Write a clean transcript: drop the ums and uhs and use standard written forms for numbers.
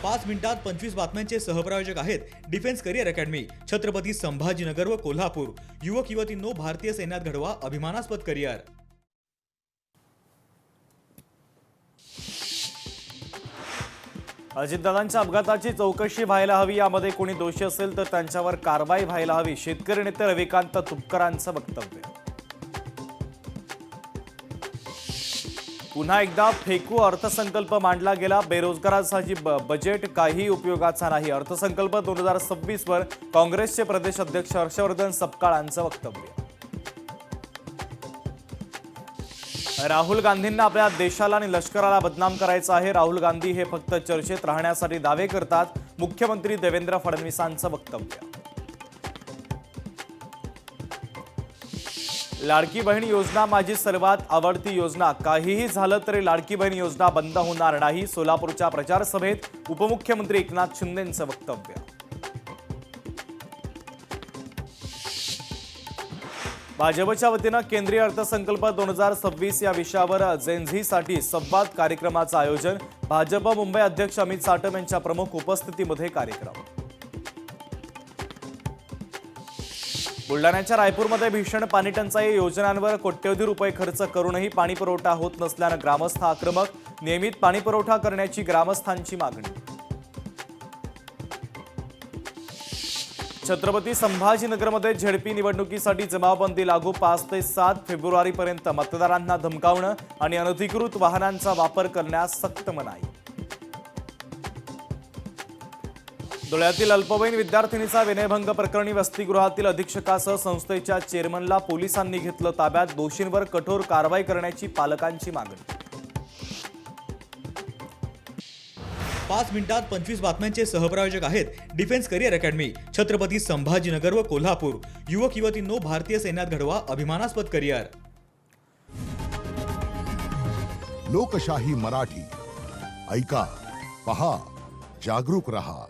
5 मिनिटात 25 बातम्यांचे सहप्रायोजक आहेत defence career academy, Chhatrapati Sambhajinagar व कोल्हापूर। युवक युवतींनो, भारतीय सैन्यात घडवा अभिमानास्पद करिअर। अजितदादांच्या अपघाताची चौकशी व्हायला हवी, यामध्ये कोणी दोषी असेल तर त्यांच्यावर कारवाई व्हायला हवी, शेतकरी नेते रविकांत तुपकरांचं वक्तव्य। पुन्हा एकदा फेकू अर्थसंकल्प मांडला गेला, बेरोजगारांसाठी बजेट काही उपयोगाचा नाही, अर्थसंकल्प 2026 वर काँग्रेसचे प्रदेश अध्यक्ष हर्षवर्धन सपकाळांचं वक्तव्य। राहुल गांधींना आपल्या देशाला आणि लष्कराला बदनाम करायचं आहे, राहुल गांधी हे फक्त चर्चेत राहण्यासाठी दावे करतात, मुख्यमंत्री देवेंद्र फडणवीसांचं वक्तव्य। लाडकी बहीण योजना माझी सर्वात आवडती योजना, काहीही झालं तरी लाडकी बहीण योजना बंद होणार नाही, सोलापूरच्या प्रचार सभेत उपमुख्यमंत्री एकनाथ शिंदेंचं वक्तव्य। भाजपच्या वतीनं केंद्रीय अर्थसंकल्प 2026 या विषयावर जेनझीसाठी संवाद कार्यक्रमाचं आयोजन, भाजप मुंबई अध्यक्ष अमित साटम यांच्या प्रमुख उपस्थितीमध्ये कार्यक्रम। बुलढाण्याच्या रायपूरमध्ये भीषण पाणी टंचाई, योजनांवर कोट्यवधी रुपये खर्च करूनही पाणी पुरवठा होत नसल्यानं ग्रामस्थ आक्रमक, नियमित पाणी पुरवठा करण्याची ग्रामस्थांची मागणी। छत्रपती संभाजीनगरमध्ये झेडपी निवडणुकीसाठी जमावबंदी लागू, 5 ते 7 फेब्रुवारीपर्यंत मतदारांना धमकावणं आणि अनधिकृत वाहनांचा वापर करण्यास सक्त मनाई। धुळ्यातील अल्पवयीन विद्यार्थिनीचा विनयभंग प्रकरणी वसतिगृहातील अधीक्षकासह संस्थेच्या चेअरमनला पोलिसांनी घेतलं ताब्यात, दोषींवर कठोर कारवाई करण्याची पालकांची मागणी। 5 मिनिटात 25 बातम्यांचे सहप्रायोजक आहेत defence career academy, Chhatrapati Sambhajinagar व कोल्हापूर। युवक युवतींनो, भारतीय सैन्यात घडवा अभिमानास्पद करिअर। लोकशाही मराठी ऐका, पहा, जागरूक रहा।